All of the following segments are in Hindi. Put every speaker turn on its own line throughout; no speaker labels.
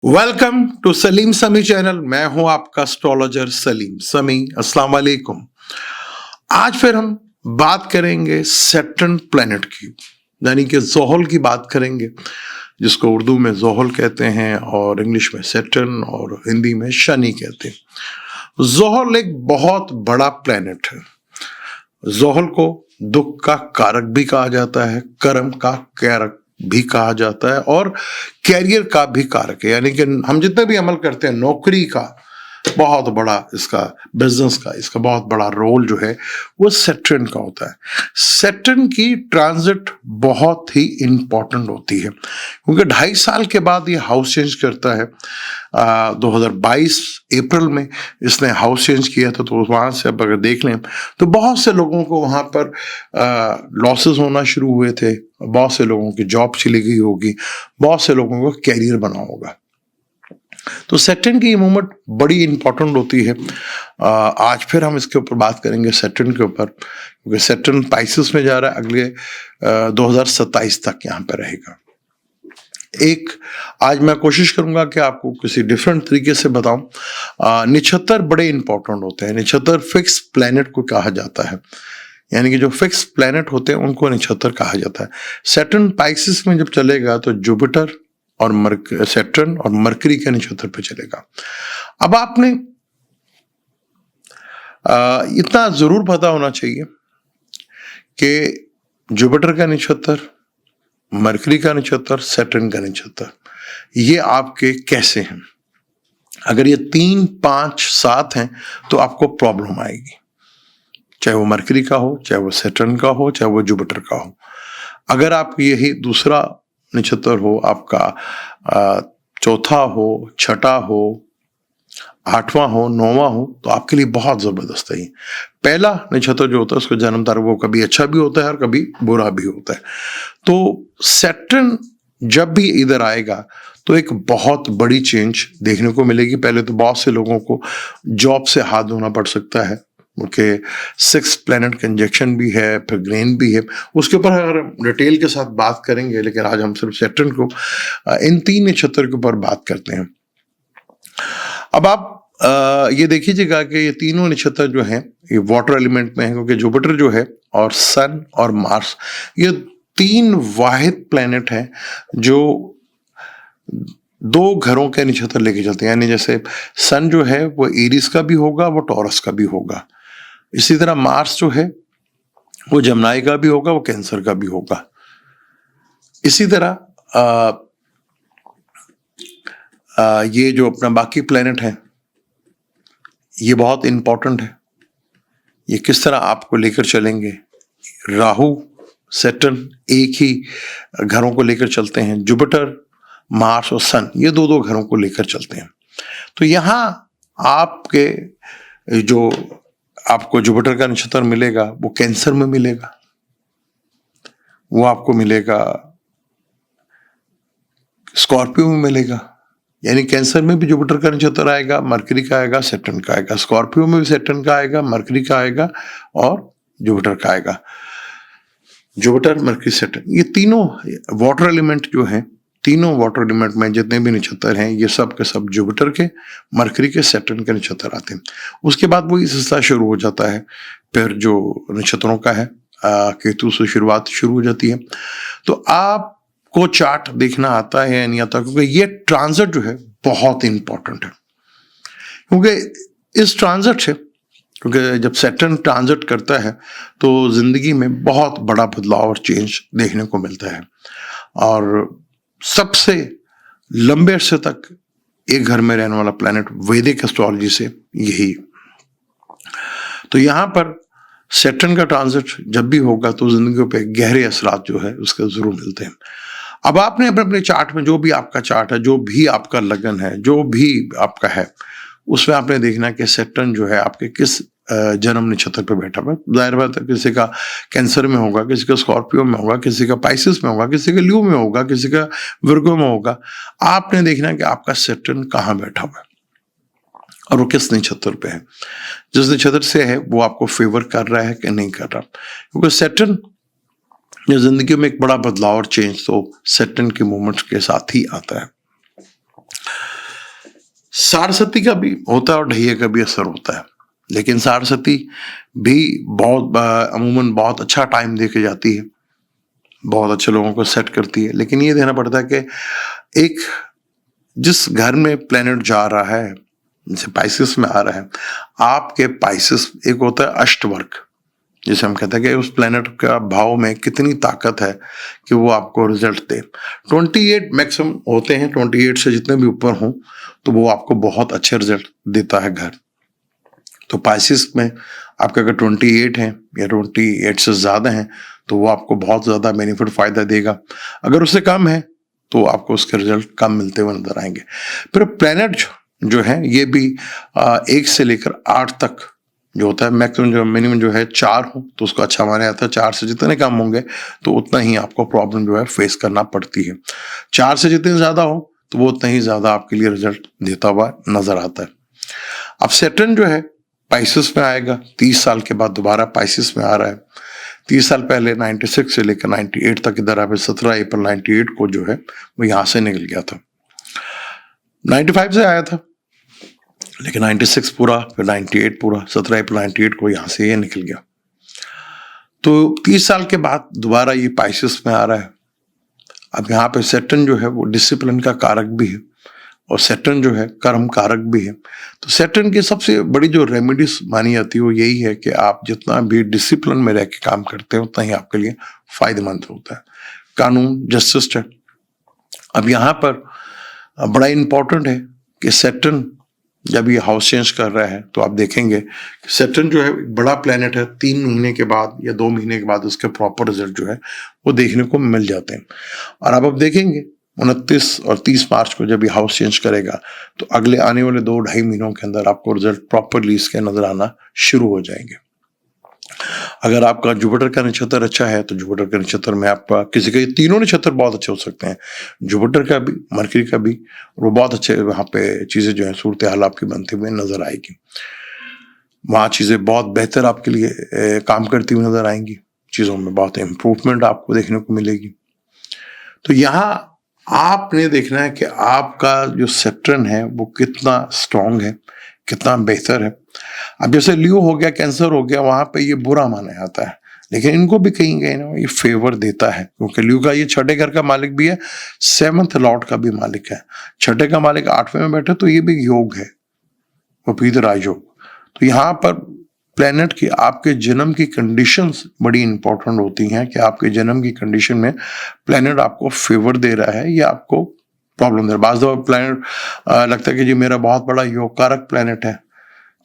वेलकम टू सलीम समी चैनल। मैं हूं आपका एस्ट्रोलॉजर सलीम समी। अस्सलाम वालेकुम। आज फिर हम बात करेंगे सैटर्न प्लैनेट की, यानी कि जोहल की बात करेंगे, जिसको उर्दू में जोहल कहते हैं और इंग्लिश में सैटर्न और हिंदी में शनि कहते हैं। जोहल एक बहुत बड़ा प्लैनेट है। जोहल को दुख का कारक भी कहा जाता है, कर्म का कारक भी कहा जाता है और कैरियर का भी कारक है। यानी कि हम जितने भी अमल करते हैं, नौकरी का बहुत बड़ा, इसका बिजनेस का, इसका बहुत बड़ा रोल जो है वो सैटर्न का होता है। सैटर्न की ट्रांजिट बहुत ही इंपॉर्टेंट होती है, क्योंकि 2.5 साल के बाद ये हाउस चेंज करता है। 2022 अप्रैल में इसने हाउस चेंज किया था, तो वहां से अब अगर देख लें तो बहुत से लोगों को वहां पर लॉसेस होना शुरू हुए थे, बहुत से लोगों की जॉब चली गई होगी, बहुत से लोगों को कैरियर बना होगा। तो सैटर्न की मूवमेंट बड़ी इंपॉर्टेंट होती है। आज फिर हम इसके ऊपर बात करेंगे सैटर्न के ऊपर, क्योंकि सैटर्न पाइसेस में जा रहा है, अगले 2027 तक यहाँ पे रहेगा। आज मैं कोशिश करूंगा कि आपको किसी डिफरेंट तरीके से बताऊं। नक्षत्र बड़े इंपॉर्टेंट होते हैं। नक्षत्र फिक्स प्लैनेट को कहा जाता है, यानी कि जो फिक्स प्लैनेट होते हैं उनको नक्षत्र कहा जाता है। सैटर्न पाइसेस में जब चलेगा तो जुपिटर और सैटर्न और मरकरी के नक्षत्र पे चलेगा। अब आपने इतना जरूर पता होना चाहिए कि जुपिटर का नक्षत्र, मरकरी का नक्षत्र, सैटर्न का नक्षत्र, ये आपके कैसे हैं। अगर ये 3, 5, 7 हैं तो आपको प्रॉब्लम आएगी, चाहे वो मरकरी का हो, चाहे वो सैटर्न का हो, चाहे वो जुपिटर का हो। अगर आप यही दूसरा नक्षत्र हो, आपका चौथा हो, छठा हो, 8वां हो, 9वां हो, तो आपके लिए बहुत जबरदस्त है। पहला नक्षत्र जो होता है उसका जन्म तारीख वो कभी अच्छा भी होता है और कभी बुरा भी होता है। तो सैटर्न जब भी इधर आएगा तो एक बहुत बड़ी चेंज देखने को मिलेगी। पहले तो बहुत से लोगों को जॉब से हाथ धोना पड़ सकता है, उनके 6 प्लैनेट कंजक्शन भी है, फिर ग्रेन भी है। उसके ऊपर अगर डिटेल के साथ बात करेंगे, लेकिन आज हम सिर्फ सैटर्न को, इन 3 नक्षत्र के ऊपर बात करते हैं। अब आप ये देखिएगा कि ये तीनों नक्षत्र जो हैं ये वाटर एलिमेंट में है, क्योंकि जुपिटर जो है और सन और मार्स, ये 3 वाहिद प्लैनेट हैं जो 2 घरों के नक्षत्र लेके चलते हैं। यानी जैसे सन जो है वो एरीज का भी होगा, वो टॉरस का भी होगा। इसी तरह मार्स जो है वो जमनाई का भी होगा, वो कैंसर का भी होगा। इसी तरह ये जो अपना बाकी प्लैनेट है ये बहुत इंपॉर्टेंट है। ये किस तरह आपको लेकर चलेंगे। राहु, सैटर्न एक ही घरों को लेकर चलते हैं। जुपिटर, मार्स और सन ये 2-2 घरों को लेकर चलते हैं। तो यहाँ आपके जो आपको जुपिटर का नक्षत्र मिलेगा वो कैंसर में मिलेगा, वो आपको मिलेगा स्कॉर्पियो में मिलेगा। यानी कैंसर में भी जुपिटर का नक्षत्र आएगा, मरकरी का आएगा, सैटर्न का आएगा। स्कॉर्पियो में भी सैटर्न का आएगा, मरकरी का आएगा और जुपिटर का आएगा। जुपिटर, मरकरी, सैटर्न ये तीनों वाटर एलिमेंट जो हैं, तीनों वाटर एलिमेंट में जितने भी नक्षत्र हैं ये सब के सब जुपिटर के, मरकरी के, सैटर्न के नक्षत्र आते हैं। उसके बाद वही सिलसिला शुरू हो जाता है। फिर जो नक्षत्रों का है केतु से शुरुआत शुरू हो जाती है। तो आप को चार्ट देखना आता है या नहीं आता, क्योंकि ये ट्रांजिट जो है बहुत इंपॉर्टेंट है। क्योंकि इस ट्रांजिट से, क्योंकि जब सैटर्न ट्रांजिट करता है तो जिंदगी में बहुत बड़ा बदलाव और चेंज देखने को मिलता है। और सबसे लंबे अरसे तक एक घर में रहने वाला प्लैनेट वैदिक एस्ट्रोलॉजी से यही। तो यहाँ पर सैटर्न का ट्रांजिट जब भी होगा तो जिंदगी पे गहरे असरात जो है उसके जरूर मिलते हैं। अब आपने अपने अपने चार्ट में, जो भी आपका चार्ट है, जो भी आपका लगन है, जो भी आपका है, उसमें आपने देखना कि सैटर्न जो है आपके किस जन्म नक्षत्र पे बैठा हुआ है। जाहिर बात है किसी का कैंसर में होगा, किसी का स्कॉर्पियो में होगा, किसी का पाइसेस में होगा, किसी का ल्यू में होगा, किसी का विर्गो में होगा। आपने देखना कि आपका सैटर्न कहाँ बैठा हुआ है और वो किस नक्षत्र पे है। जिस नक्षत्र से है वो आपको फेवर कर रहा है कि नहीं कर रहा, क्योंकि सैटर्न जिंदगी में एक बड़ा बदलाव और चेंज तो सैटर्न के मूवमेंट्स के साथ ही आता है। साढ़सती का भी होता है और ढैया का भी असर होता है, लेकिन साढ़सती भी बहुत अमूमन बहुत अच्छा टाइम दे के जाती है, बहुत अच्छे लोगों को सेट करती है। लेकिन ये देना पड़ता है कि एक जिस घर में प्लेनेट जा रहा है, जैसे पाइसिस में आ रहा है, आपके पाइसिस एक होता है अष्टवर्ग, जिसे हम कहते हैं कि उस प्लेनेट का भाव में कितनी ताकत है कि वो आपको रिजल्ट दे। 28 मैक्सिमम होते हैं, 28 से जितने भी ऊपर हों तो वो आपको बहुत अच्छे रिजल्ट देता है घर। तो पाइसिस में आपका अगर 28 है या 28 से ज़्यादा है तो वो आपको बहुत ज़्यादा बेनिफिट फ़ायदा देगा। अगर उससे कम है तो आपको उसके रिजल्ट कम मिलते हुए नजर आएंगे। फिर प्लेनेट जो है ये भी 1 से लेकर 8 तक जो होता है, मैक्सिमम जो मिनिमम जो है 4 हो तो उसको अच्छा माना जाता है। 4 से जितने कम होंगे तो उतना ही आपको प्रॉब्लम जो है फेस करना पड़ती है। 4 से जितने ज़्यादा हो तो वो उतना ही ज़्यादा आपके लिए रिजल्ट देता हुआ नजर आता है। अब सैटर्न जो है पाइसिस में आएगा, 30 साल के बाद दोबारा पाइसिस में आ रहा है। 30 साल पहले 96 से लेकर 98 तक इधर आया, 17 अप्रैल 98 को जो है वो यहाँ से निकल गया था। 95 से आया था लेकिन 96 पूरा, फिर 98 पूरा, 17 अप्रैल 98 को यहाँ से ये निकल गया। तो 30 साल के बाद दोबारा ये पाइसिस में आ रहा है। अब यहाँ पे सैटर्न जो है वो डिसिप्लिन का कारक भी है और सैटर्न जो है कर्म कारक भी है। तो सैटर्न की सबसे बड़ी जो रेमेडीज मानी जाती है वो यही है कि आप जितना भी डिसिप्लिन में रह के काम करते हैं उतना ही आपके लिए फायदेमंद होता है। कानून, जस्टिस है। अब यहाँ पर बड़ा इंपॉर्टेंट है कि सैटर्न जब ये हाउस चेंज कर रहा है तो आप देखेंगे कि सैटर्न जो है एक बड़ा प्लेनेट है, 3 महीने के बाद या 2 महीने के बाद उसके प्रॉपर रिजल्ट जो है वो देखने को मिल जाते हैं। और अब आप देखेंगे 29 और 30 मार्च को जब ये हाउस चेंज करेगा तो अगले आने वाले 2-2.5 महीनों के अंदर आपको रिजल्ट प्रॉपरली इसके नजर आना शुरू हो जाएंगे। अगर आपका जुपिटर का नक्षत्र अच्छा है तो जुपिटर के नक्षत्र में आपका किसी के तीनों नक्षत्र बहुत अच्छे हो सकते हैं, जुपिटर का भी, मरकरी का भी, वो बहुत अच्छे वहाँ पे चीज़ें जो है सूरत हाल आपकी बनते हुए नजर आएगी। वहाँ चीज़ें बहुत बेहतर आपके लिए काम करती हुई नजर आएंगी, चीज़ों में बहुत इम्प्रूवमेंट आपको देखने को मिलेगी। तो यहाँ आपने देखना है कि आपका जो सैटर्न है वो कितना स्ट्रांग है, कितना बेहतर है। अब जैसे लियो हो गया, कैंसर हो गया, वहां पे ये बुरा माना जाता है, लेकिन इनको भी कहीं कहीं ना ये फेवर देता है, क्योंकि लियो का ये छठे घर का मालिक भी है, 7th लॉर्ड का भी मालिक है। छठे का मालिक 8वें में बैठे तो ये भी योग है, विपरीत राजयोग। तो यहाँ पर प्लेनेट की आपके जन्म की कंडीशंस बड़ी इंपॉर्टेंट होती हैं कि आपके जन्म की कंडीशन में प्लेनेट आपको फेवर दे रहा है या आपको प्रॉब्लम दे रहा है। बाज़ दफ़ा प्लेनेट लगता है कि जी मेरा बहुत बड़ा योग कारक प्लेनेट है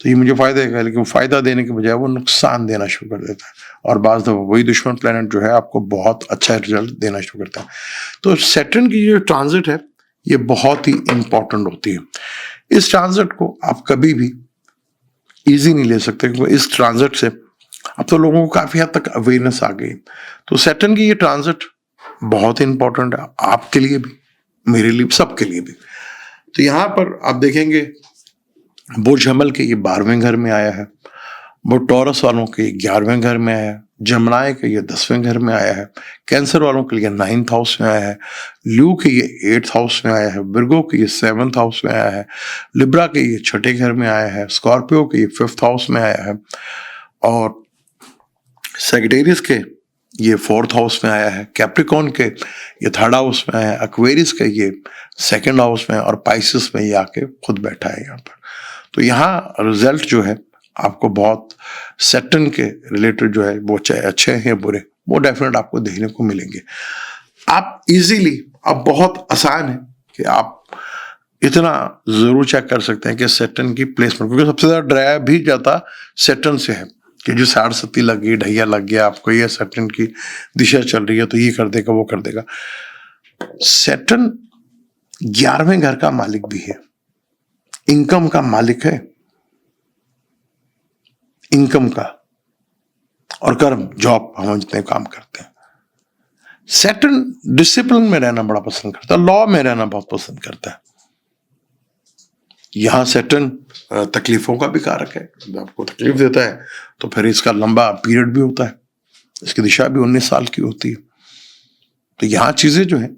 तो ये मुझे फायदा देगा, लेकिन फायदा देने के बजाय वो नुकसान देना शुरू कर देता है। और बाज़ दफ़ा वही दुश्मन प्लेनेट जो है आपको बहुत अच्छा रिजल्ट देना शुरू करता है। तो सैटर्न की जो ट्रांजिट है ये बहुत ही इंपॉर्टेंट होती है। इस ट्रांजिट को आप कभी भी इजी नहीं ले सकते, क्योंकि इस ट्रांजिट से अब तो लोगों को काफी हद तक अवेयरनेस आ गई। तो सैटर्न की ये ट्रांजिट बहुत इंपॉर्टेंट है आपके लिए भी, मेरे लिए, सबके लिए भी। तो यहाँ पर आप देखेंगे बुर्ज हमल के ये 12वें घर में आया है, वो टॉरस वालों के 11वें घर में आया है, जमनाय के ये 10वें घर में आया है, कैंसर वालों के लिए 9th हाउस में आया है, ल्यू के ये 8th हाउस में आया है, विर्गो के ये 7th हाउस में आया है, लिब्रा के ये छठे घर में आया है, स्कॉर्पियो के ये 5th हाउस में आया है, और सेजिटेरियस के ये 4th हाउस में आया है, कैप्रिकॉन के ये 3rd हाउस में आया है, एक्वेरियस के ये 2nd हाउस में, और पाइसिस में ये आके खुद बैठा है यहाँ पर। तो यहाँ रिजल्ट जो है आपको बहुत सैटर्न के रिलेटेड जो है वो चाहे अच्छे हैं या बुरे, वो डेफिनेट आपको देखने को मिलेंगे। आप इजीली, अब बहुत आसान है कि आप इतना जरूर चेक कर सकते हैं कि सैटर्न की प्लेसमेंट, क्योंकि सबसे ज्यादा डराया भी जाता सैटर्न से है कि जो साढ़सती लग गई, ढैया लग गया, आपको ये सैटर्न की दिशा चल रही है तो ये कर देगा, वो कर देगा। सैटर्न 11वें घर का मालिक भी है, इनकम का मालिक है, इनकम का, और कर्म, जॉब, हम जितने काम करते हैं। सैटर्न डिसिप्लिन में रहना बड़ा पसंद करता है, लॉ में रहना बहुत पसंद करता है। यहां सैटर्न तकलीफों का भी कारक है, जब आपको तकलीफ देता है तो फिर इसका लंबा पीरियड भी होता है, इसकी दिशा भी 19 साल की होती है। तो यहाँ चीजें जो है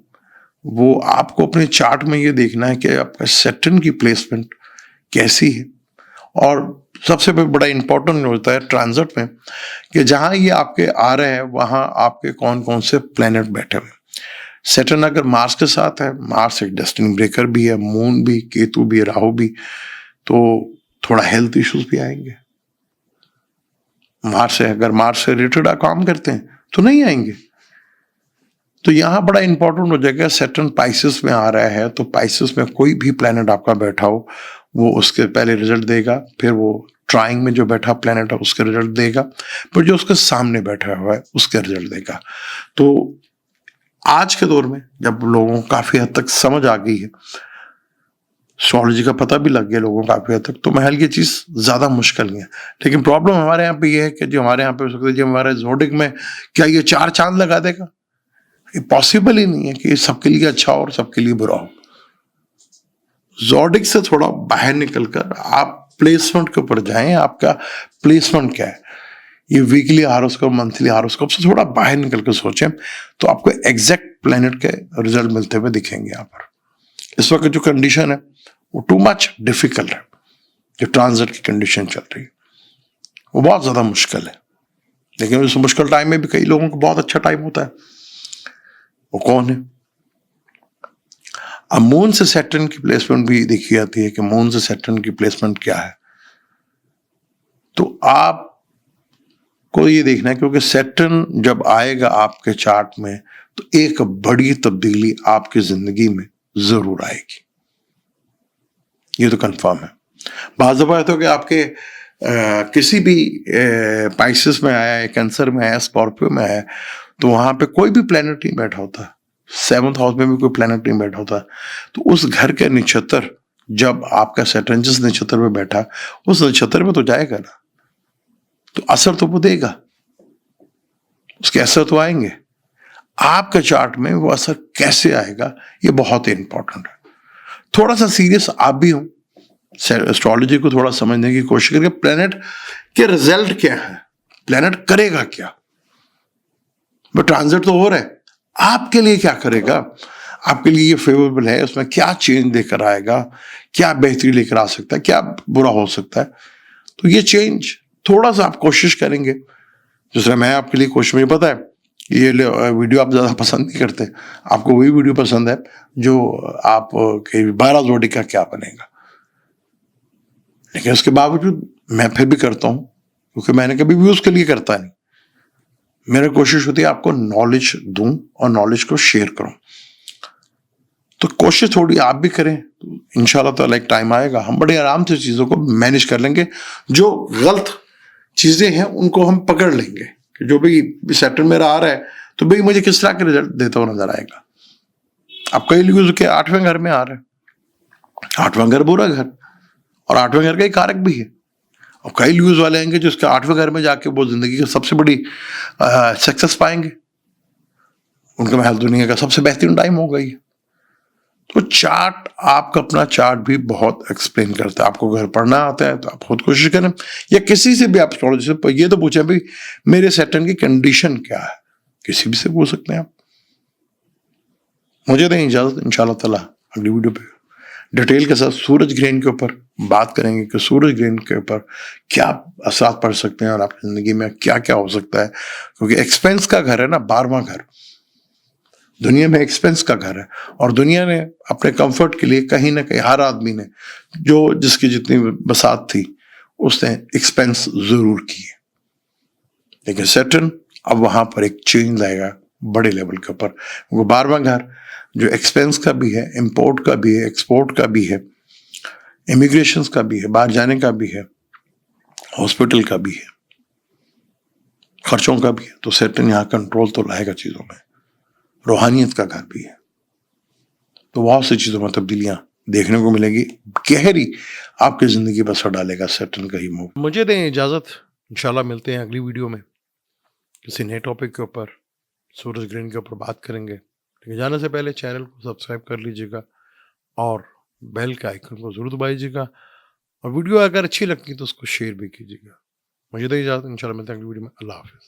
वो आपको अपने चार्ट में ये देखना है कि आपका सैटर्न की प्लेसमेंट कैसी है। और सबसे बड़ा इंपॉर्टेंट होता है ट्रांजिट में कि जहां ये आपके आ रहे हैं वहां आपके कौन कौन से प्लेनेट बैठे हुए। सैटर्न अगर मार्स के साथ है, मार्स एक डेस्टिनी ब्रेकर भी है, मून भी, केतु भी, राहु भी, तो थोड़ा हेल्थ इश्यूज भी आएंगे। मार्स से अगर मार्स से रिलेटेड काम करते हैं तो नहीं आएंगे। तो यहां बड़ा इंपॉर्टेंट हो जाएगा, सैटर्न पाइसेस में आ रहा है तो पाइसेस में कोई भी प्लेनेट आपका बैठा हो वो उसके पहले रिजल्ट देगा, फिर वो ट्राइंग में जो बैठा प्लेनेट है उसके रिजल्ट देगा, फिर जो उसके सामने बैठा हुआ है उसके रिजल्ट देगा। तो आज के दौर में जब लोगों को काफी हद तक समझ आ गई है, एस्ट्रोलॉजी का पता भी लग गया लोगों को काफी हद तक, तो महल की चीज ज्यादा मुश्किल नहीं है। लेकिन प्रॉब्लम हमारे यहाँ पे ये है कि जो हमारे यहाँ पे हो सकता है, जो हमारे जोडिक में क्या ये 4 चांद लगा देगा? ये पॉसिबल ही नहीं है कि सबके लिए अच्छा हो और सबके लिए बुरा हो। जोडिक से थोड़ा बाहर निकलकर आप प्लेसमेंट के ऊपर जाएं। आपका प्लेसमेंट क्या है, ये वीकली हारोस्कोप, मंथली हारोस्कोप से थोड़ा बाहर निकल कर सोचें तो आपको एग्जैक्ट प्लेनेट के रिजल्ट मिलते हुए दिखेंगे। यहाँ पर इस वक्त जो कंडीशन है वो टू मच डिफिकल्ट है। जो ट्रांजिट की कंडीशन चल रही है वो बहुत ज्यादा मुश्किल है, लेकिन उस मुश्किल टाइम में भी कई लोगों को बहुत अच्छा टाइम होता है। वो कौन है? अब मून से सैटर्न की प्लेसमेंट भी देखी जाती है कि मून से सैटर्न की प्लेसमेंट क्या है। तो आपको ये देखना है, क्योंकि सैटर्न जब आएगा आपके चार्ट में तो एक बड़ी तब्दीली आपकी जिंदगी में जरूर आएगी, ये तो कंफर्म है। बाज़ दफा तो कि आपके किसी भी पाइसेस में आया है, कैंसर में आया, स्कॉर्पियो में आया, तो वहां पे कोई भी प्लेनेट नहीं बैठा होता, 7th हाउस में भी कोई प्लेनेट नहीं बैठा होता। तो उस घर के नक्षत्र जब आपका सैटर्न जिस नक्षत्र में बैठा उस नक्षत्र में तो जाएगा ना, तो असर तो वो देगा, उसके असर तो आएंगे। आपके चार्ट में वो असर कैसे आएगा ये बहुत ही इंपॉर्टेंट है। थोड़ा सा सीरियस आप भी हो, एस्ट्रोलॉजी को थोड़ा समझने की कोशिश करके प्लेनेट के रिजल्ट क्या है, प्लेनेट करेगा क्या। बट ट्रांजिट तो हो रहा है, आपके लिए क्या करेगा, आपके लिए ये फेवरेबल है, उसमें क्या चेंज लेकर आएगा, क्या बेहतरी लेकर आ सकता है, क्या बुरा हो सकता है। तो ये चेंज थोड़ा सा आप कोशिश करेंगे। दूसरा मैं आपके लिए कोशिश, मुझे पता है ये वीडियो आप ज्यादा पसंद नहीं करते, आपको वही वीडियो पसंद है जो आप 12 जोड़ी का क्या बनेगा, लेकिन उसके बावजूद मैं फिर भी करता हूं क्योंकि मैंने कभी भी उसके लिए करता नहीं। मेरी कोशिश होती है आपको नॉलेज दूं और नॉलेज को शेयर करूं। तो कोशिश थोड़ी आप भी करें, तो इंशाल्लाह ताला एक टाइम आएगा हम बड़े आराम से चीजों को मैनेज कर लेंगे। जो गलत चीजें हैं उनको हम पकड़ लेंगे कि जो भी सेक्टर मेरा आ रहा है तो भाई मुझे किस तरह के रिजल्ट देता हुआ नजर आएगा। अब कई लोग के 8वें घर में आ रहे हैं, 8वां घर बुरा घर और 8वें घर का एक कारक भी है। और कई न्यूज वाले आएंगे जो उसके 8वें घर में जाके वो जिंदगी की सबसे बड़ी सक्सेस पाएंगे, उनका महल दुनिया का सबसे बेहतरीन टाइम हो गई। तो चार्ट, आपका अपना चार्ट भी बहुत एक्सप्लेन करता है। आपको घर पढ़ना आता है तो आप खुद कोशिश करें, या किसी से भी आप एस्ट्रोलॉजी से ये तो पूछें भाई मेरे सैटर्न की कंडीशन क्या है, किसी भी से पूछ सकते हैं आप। मुझे दें इजाजत, इंशाल्लाह ताला अगली वीडियो पे डिटेल के साथ सूरज ग्रहण के ऊपर बात करेंगे कि सूरज ग्रहण के ऊपर क्या असर पड़ सकते हैं और आपकी जिंदगी में क्या क्या हो सकता है। क्योंकि एक्सपेंस का घर है ना, 12वां घर दुनिया में एक्सपेंस का घर है, और दुनिया ने अपने कंफर्ट के लिए कहीं ना कहीं हर आदमी ने जो जिसकी जितनी बसात थी उसने एक्सपेंस जरूर की है। लेकिन सैटर्न अब वहां पर एक चेंज लाएगा बड़े लेवल के ऊपर। वो 12वां घर जो एक्सपेंस का भी है, इंपोर्ट का भी है, एक्सपोर्ट का भी है, इमिग्रेशन का भी है, बाहर जाने का भी है, हॉस्पिटल का भी है, खर्चों का भी है। तो सैटर्न यहाँ कंट्रोल तो लाएगा चीजों में, रूहानियत का घर भी है। तो बहुत सी चीजों में तब्दीलियां देखने को मिलेगी, गहरी आपकी जिंदगी पर असर डालेगा सैटर्न का ही मूव। मुझे दें इजाजत, इंशाल्लाह मिलते हैं अगली वीडियो में किसी नए टॉपिक के ऊपर, सूरज ग्रहण के ऊपर बात करेंगे। लेकिन जाने से पहले चैनल को सब्सक्राइब कर लीजिएगा और बेल के आइकन को जरूर दबाइएगा, और वीडियो अगर अच्छी लगती तो उसको शेयर भी कीजिएगा। मुझे दें इजाजत, इंशाल्लाह मिलते हैं अगली वीडियो में। अल्लाह हाफिज।